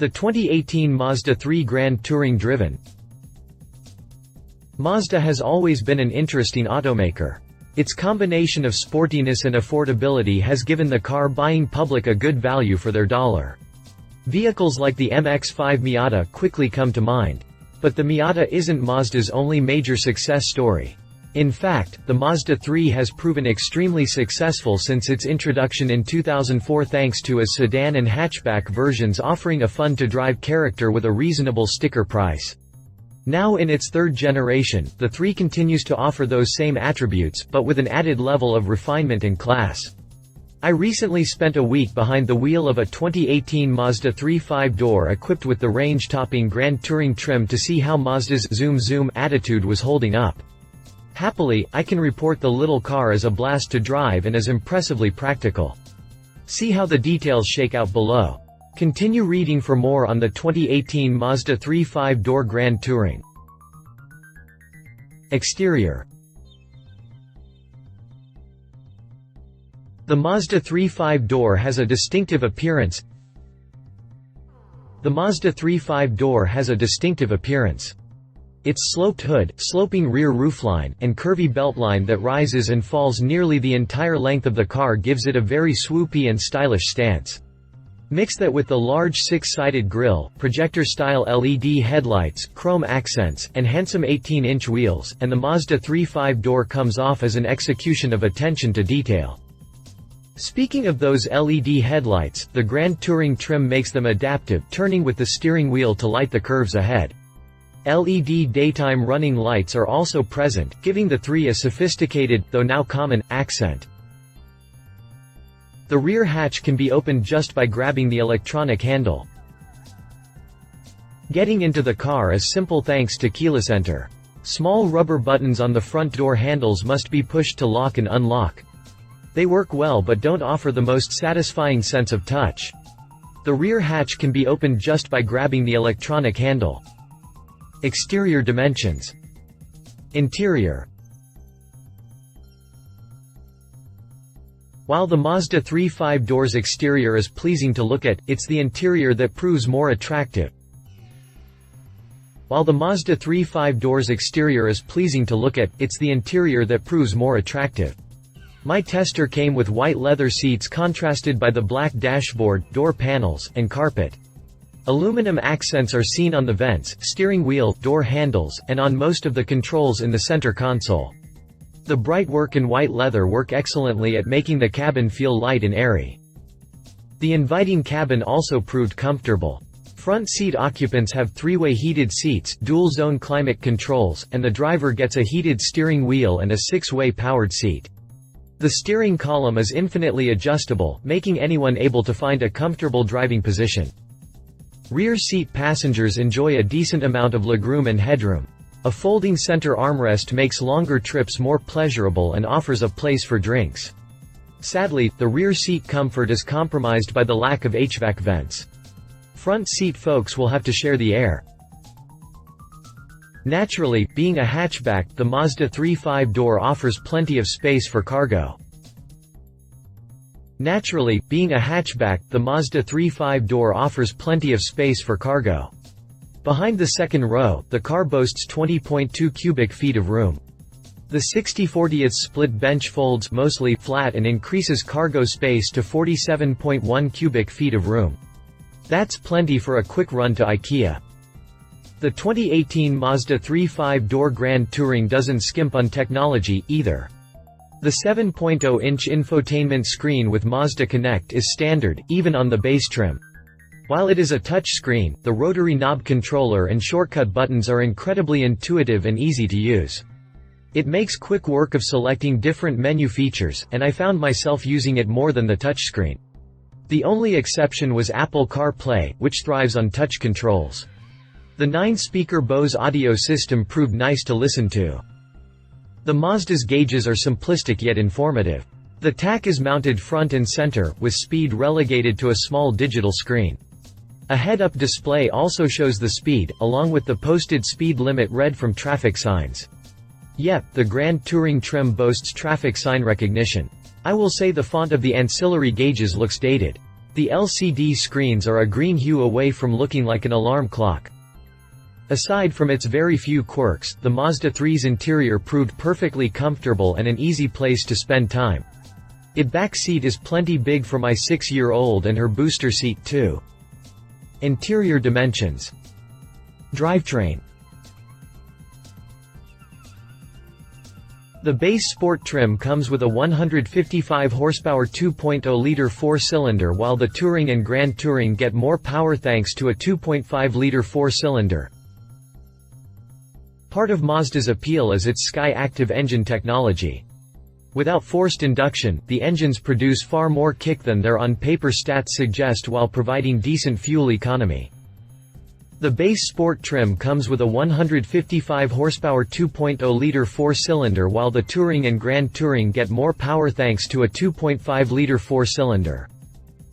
The 2018 Mazda 3 Grand Touring Driven. Mazda has always been an interesting automaker. Its combination of sportiness and affordability has given the car-buying public a good value for their dollar. Vehicles like the MX-5 Miata quickly come to mind. But the Miata isn't Mazda's only major success story. In fact, the Mazda 3 has proven extremely successful since its introduction in 2004 thanks to its sedan and hatchback versions offering a fun-to-drive character with a reasonable sticker price. Now in its third generation, the 3 continues to offer those same attributes, but with an added level of refinement and class. I recently spent a week behind the wheel of a 2018 Mazda 3 5-door equipped with the range-topping Grand Touring trim to see how Mazda's zoom attitude was holding up. Happily, I can report the little car is a blast to drive and is impressively practical. See how the details shake out below. Continue reading for more on the 2018 Mazda 3 5-door Grand Touring. Exterior. The Mazda 3 5-door has a distinctive appearance. The Mazda 3 5-door has a distinctive appearance. Its sloped hood, sloping rear roofline, and curvy beltline that rises and falls nearly the entire length of the car gives it a very swoopy and stylish stance. Mix that with the large 6-sided grille, projector-style LED headlights, chrome accents, and handsome 18-inch wheels, and the Mazda 3 5-door comes off as an execution of attention to detail. Speaking of those LED headlights, the Grand Touring trim makes them adaptive, turning with the steering wheel to light the curves ahead. LED daytime running lights are also present, giving the 3 a sophisticated, though now common, accent. The rear hatch can be opened just by grabbing the electronic handle. Getting into the car is simple thanks to keyless enter. Small rubber buttons on the front door handles must be pushed to lock and unlock. They work well but don't offer the most satisfying sense of touch. The rear hatch can be opened just by grabbing the electronic handle. Exterior dimensions. Interior. While the Mazda 3 5-door's exterior is pleasing to look at, it's the interior that proves more attractive. While the Mazda 3 5-door's exterior is pleasing to look at, it's the interior that proves more attractive. My tester came with white leather seats contrasted by the black dashboard, door panels, and carpet. Aluminum accents are seen on the vents, steering wheel, door handles, and on most of the controls in the center console. The bright work and white leather work excellently at making the cabin feel light and airy. The inviting cabin also proved comfortable. Front seat occupants have 3-way heated seats, dual-zone climate controls, and the driver gets a heated steering wheel and a 6-way powered seat. The steering column is infinitely adjustable, making anyone able to find a comfortable driving position. Rear seat passengers enjoy a decent amount of legroom and headroom. A folding center armrest makes longer trips more pleasurable and offers a place for drinks. Sadly, the rear seat comfort is compromised by the lack of HVAC vents. Front seat folks will have to share the air. Naturally, being a hatchback, the Mazda 3 5-door offers plenty of space for cargo. Naturally, being a hatchback, the Mazda 3 5-door offers plenty of space for cargo. Behind the second row, the car boasts 20.2 cubic feet of room. The 60/40 split bench folds mostly flat and increases cargo space to 47.1 cubic feet of room. That's plenty for a quick run to IKEA. The 2018 Mazda 3 5-door Grand Touring doesn't skimp on technology, either. The 7.0-inch infotainment screen with Mazda Connect is standard, even on the base trim. While it is a touchscreen, the rotary knob controller and shortcut buttons are incredibly intuitive and easy to use. It makes quick work of selecting different menu features, and I found myself using it more than the touchscreen. The only exception was Apple CarPlay, which thrives on touch controls. The 9-speaker Bose audio system proved nice to listen to. The Mazda's gauges are simplistic yet informative. The tach is mounted front and center, with speed relegated to a small digital screen. A head-up display also shows the speed, along with the posted speed limit read from traffic signs. Yep, the Grand Touring trim boasts traffic sign recognition. I will say the font of the ancillary gauges looks dated. The LCD screens are a green hue away from looking like an alarm clock. Aside from its very few quirks, the Mazda 3's interior proved perfectly comfortable and an easy place to spend time. Its back seat is plenty big for my 6-year-old and her booster seat too. Interior dimensions. Drivetrain. The base sport trim comes with a 155 horsepower 2.0-liter 4-cylinder, while the Touring and Grand Touring get more power thanks to a 2.5-liter 4-cylinder. Part of Mazda's appeal is its Sky-Active engine technology. Without forced induction, the engines produce far more kick than their on-paper stats suggest while providing decent fuel economy. The base sport trim comes with a 155 horsepower 2.0-liter 4-cylinder, while the Touring and Grand Touring get more power thanks to a 2.5-liter 4-cylinder.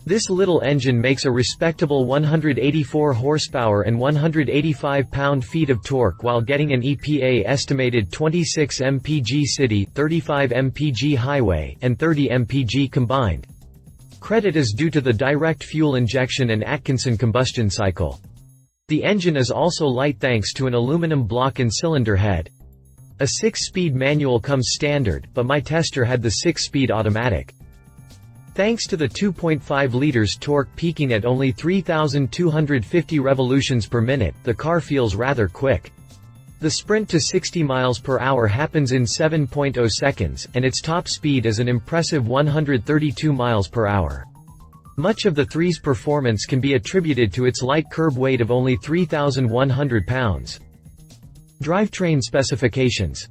This little engine makes a respectable 184 horsepower and 185 pound-feet of torque while getting an EPA estimated 26 mpg city, 35 mpg highway, and 30 mpg combined. Credit is due to the direct fuel injection and Atkinson combustion cycle. The engine is also light thanks to an aluminum block and cylinder head. A 6-speed manual comes standard, but my tester had the 6-speed automatic. Thanks to the 2.5 liters torque peaking at only 3,250 revolutions per minute, the car feels rather quick. The sprint to 60 miles per hour happens in 7.0 seconds, and its top speed is an impressive 132 miles per hour. Much of the 3's performance can be attributed to its light curb weight of only 3,100 pounds. Drivetrain specifications.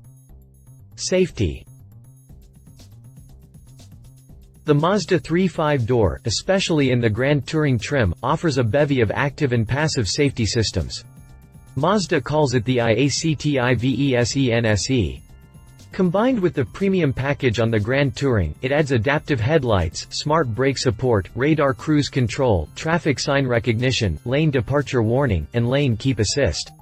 Safety. The Mazda 3 5-door, especially in the Grand Touring trim, offers a bevy of active and passive safety systems. Mazda calls it the IACTIVESENSE. Combined with the premium package on the Grand Touring, it adds adaptive headlights, smart brake support, radar cruise control, traffic sign recognition, lane departure warning, and lane keep assist.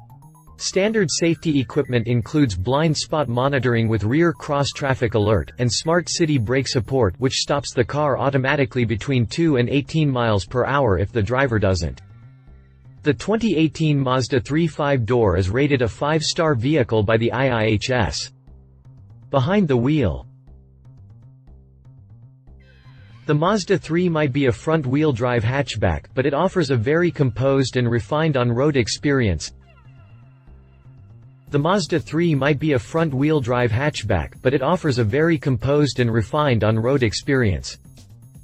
Standard safety equipment includes blind spot monitoring with rear cross-traffic alert, and smart city brake support, which stops the car automatically between 2 and 18 miles per hour if the driver doesn't. The 2018 Mazda 3 5-door is rated a 5-star vehicle by the IIHS. Behind the wheel. The Mazda 3 might be a front-wheel drive hatchback, but it offers a very composed and refined on-road experience. The Mazda 3 might be a front-wheel drive hatchback, but it offers a very composed and refined on-road experience.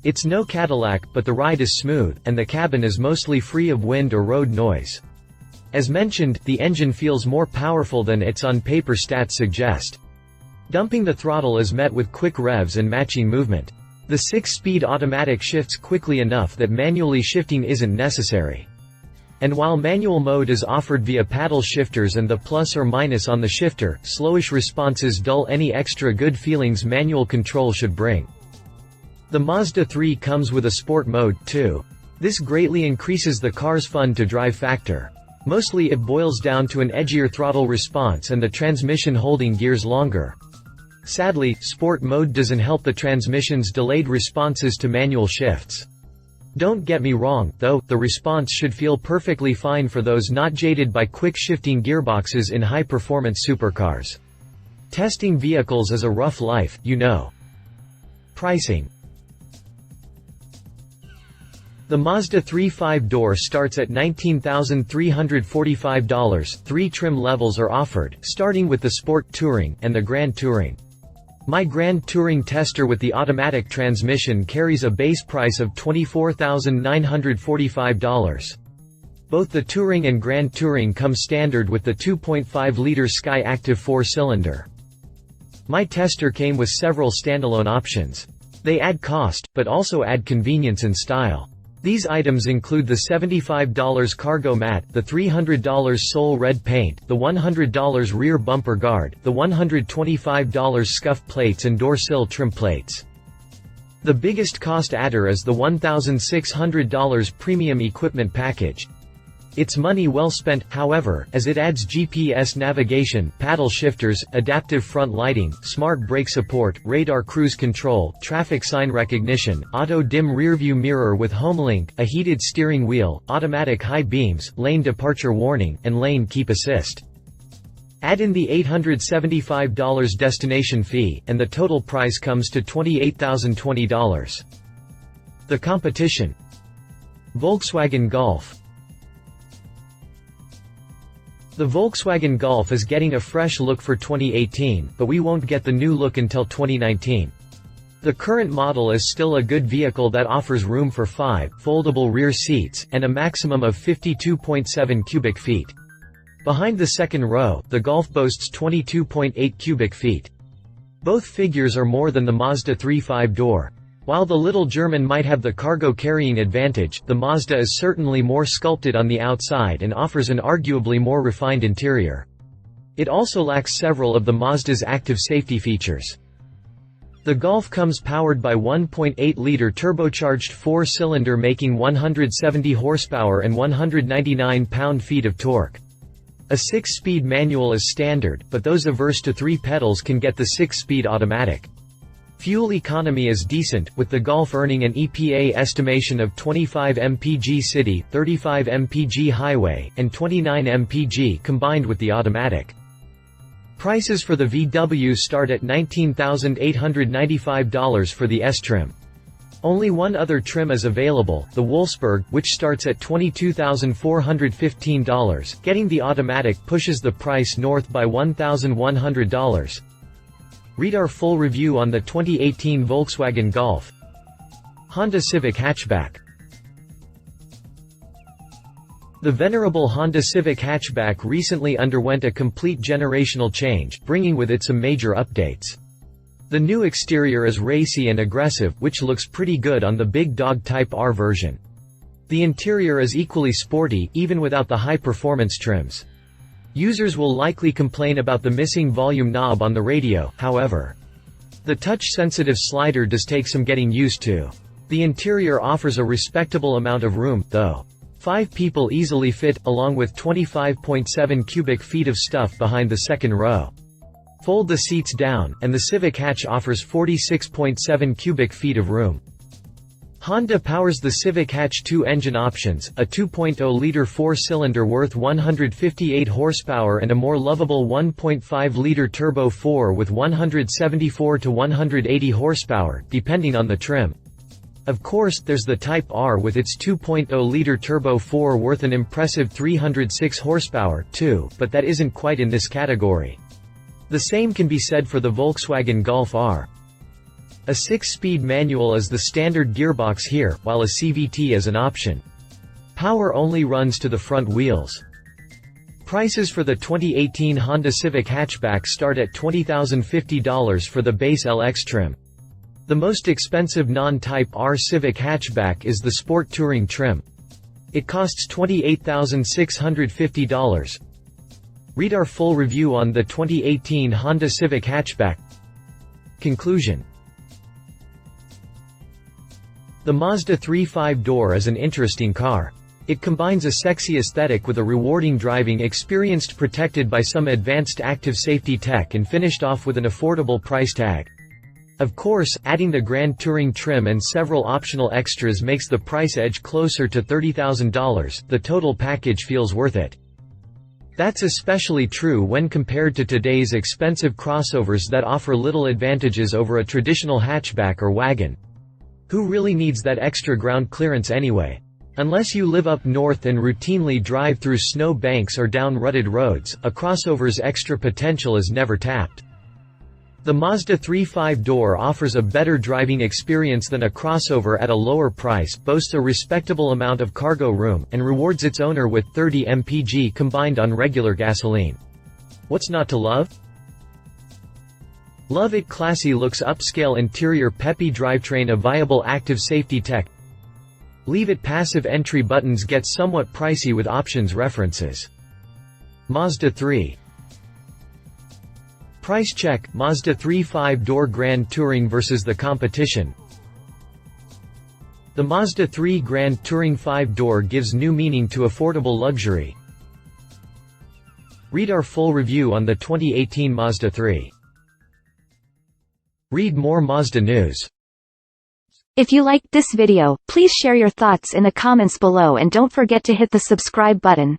It's no Cadillac, but the ride is smooth, and the cabin is mostly free of wind or road noise. As mentioned, the engine feels more powerful than its on-paper stats suggest. Dumping the throttle is met with quick revs and matching movement. The 6-speed automatic shifts quickly enough that manually shifting isn't necessary. And while manual mode is offered via paddle shifters and the plus or minus on the shifter, slowish responses dull any extra good feelings manual control should bring. The Mazda 3 comes with a sport mode, too. This greatly increases the car's fun to drive factor. Mostly it boils down to an edgier throttle response and the transmission holding gears longer. Sadly, sport mode doesn't help the transmission's delayed responses to manual shifts. Don't get me wrong, though, the response should feel perfectly fine for those not jaded by quick-shifting gearboxes in high-performance supercars. Testing vehicles is a rough life, you know. Pricing. The Mazda 3 5-door starts at $19,345. 3 trim levels are offered, starting with the Sport Touring and the Grand Touring. My Grand Touring tester with the automatic transmission carries a base price of $24,945. Both the Touring and Grand Touring come standard with the 2.5-liter Sky-Active 4-cylinder. My tester came with several standalone options. They add cost, but also add convenience and style. These items include the $75 cargo mat, the $300 Soul Red paint, the $100 rear bumper guard, the $125 scuff plates and door sill trim plates. The biggest cost adder is the $1,600 premium equipment package. It's money well spent, however, as it adds GPS navigation, paddle shifters, adaptive front lighting, smart brake support, radar cruise control, traffic sign recognition, auto-dim rearview mirror with HomeLink, a heated steering wheel, automatic high beams, lane departure warning, and lane keep assist. Add in the $875 destination fee, and the total price comes to $28,020. The competition: Volkswagen Golf. The Volkswagen Golf is getting a fresh look for 2018, but we won't get the new look until 2019. The current model is still a good vehicle that offers room for 5 foldable rear seats, and a maximum of 52.7 cubic feet. Behind the second row, the Golf boasts 22.8 cubic feet. Both figures are more than the Mazda 3 5-door. While the little German might have the cargo carrying advantage, the Mazda is certainly more sculpted on the outside and offers an arguably more refined interior. It also lacks several of the Mazda's active safety features. The Golf comes powered by 1.8-liter turbocharged 4-cylinder making 170 horsepower and 199 pound-feet of torque. A 6-speed manual is standard, but those averse to 3 pedals can get the 6-speed automatic. Fuel economy is decent, with the Golf earning an EPA estimation of 25 mpg city, 35 mpg highway, and 29 mpg combined with the automatic. Prices for the VW start at $19,895 for the S-trim. Only one other trim is available, the Wolfsburg, which starts at $22,415. Getting the automatic pushes the price north by $1,100. Read our full review on the 2018 Volkswagen Golf. Honda Civic Hatchback. The venerable Honda Civic Hatchback recently underwent a complete generational change, bringing with it some major updates. The new exterior is racy and aggressive, which looks pretty good on the Big Dog Type R version. The interior is equally sporty, even without the high-performance trims. Users will likely complain about the missing volume knob on the radio, however. The touch-sensitive slider does take some getting used to. The interior offers a respectable amount of room, though. 5 people easily fit, along with 25.7 cubic feet of stuff behind the second row. Fold the seats down, and the Civic Hatch offers 46.7 cubic feet of room. Honda powers the Civic Hatch 2 engine options, a 2.0-liter 4-cylinder worth 158 horsepower and a more lovable 1.5-liter turbo 4 with 174 to 180 horsepower, depending on the trim. Of course, there's the Type R with its 2.0-liter turbo 4 worth an impressive 306 horsepower, too, but that isn't quite in this category. The same can be said for the Volkswagen Golf R. A 6-speed manual is the standard gearbox here, while a CVT is an option. Power only runs to the front wheels. Prices for the 2018 Honda Civic Hatchback start at $20,050 for the base LX trim. The most expensive non-Type R Civic Hatchback is the Sport Touring trim. It costs $28,650. Read our full review on the 2018 Honda Civic Hatchback. Conclusion. The Mazda 3 5-door is an interesting car. It combines a sexy aesthetic with a rewarding driving experience protected by some advanced active safety tech and finished off with an affordable price tag. Of course, adding the Grand Touring trim and several optional extras makes the price edge closer to $30,000. The total package feels worth it. That's especially true when compared to today's expensive crossovers that offer little advantages over a traditional hatchback or wagon. Who really needs that extra ground clearance anyway? Unless you live up north and routinely drive through snow banks or down rutted roads, a crossover's extra potential is never tapped. The Mazda 3 5-door offers a better driving experience than a crossover at a lower price, boasts a respectable amount of cargo room, and rewards its owner with 30 mpg combined on regular gasoline. What's not to love? Love it. Classy looks, upscale interior, peppy drivetrain, a viable active safety tech. Leave it. Passive entry buttons get somewhat pricey with options references. Mazda 3. Price check. Mazda 3 5-door Grand Touring versus the competition. The Mazda 3 Grand Touring 5-door gives new meaning to affordable luxury. Read our full review on the 2018 Mazda 3. Read more Mazda news. If you liked this video, please share your thoughts in the comments below and don't forget to hit the subscribe button.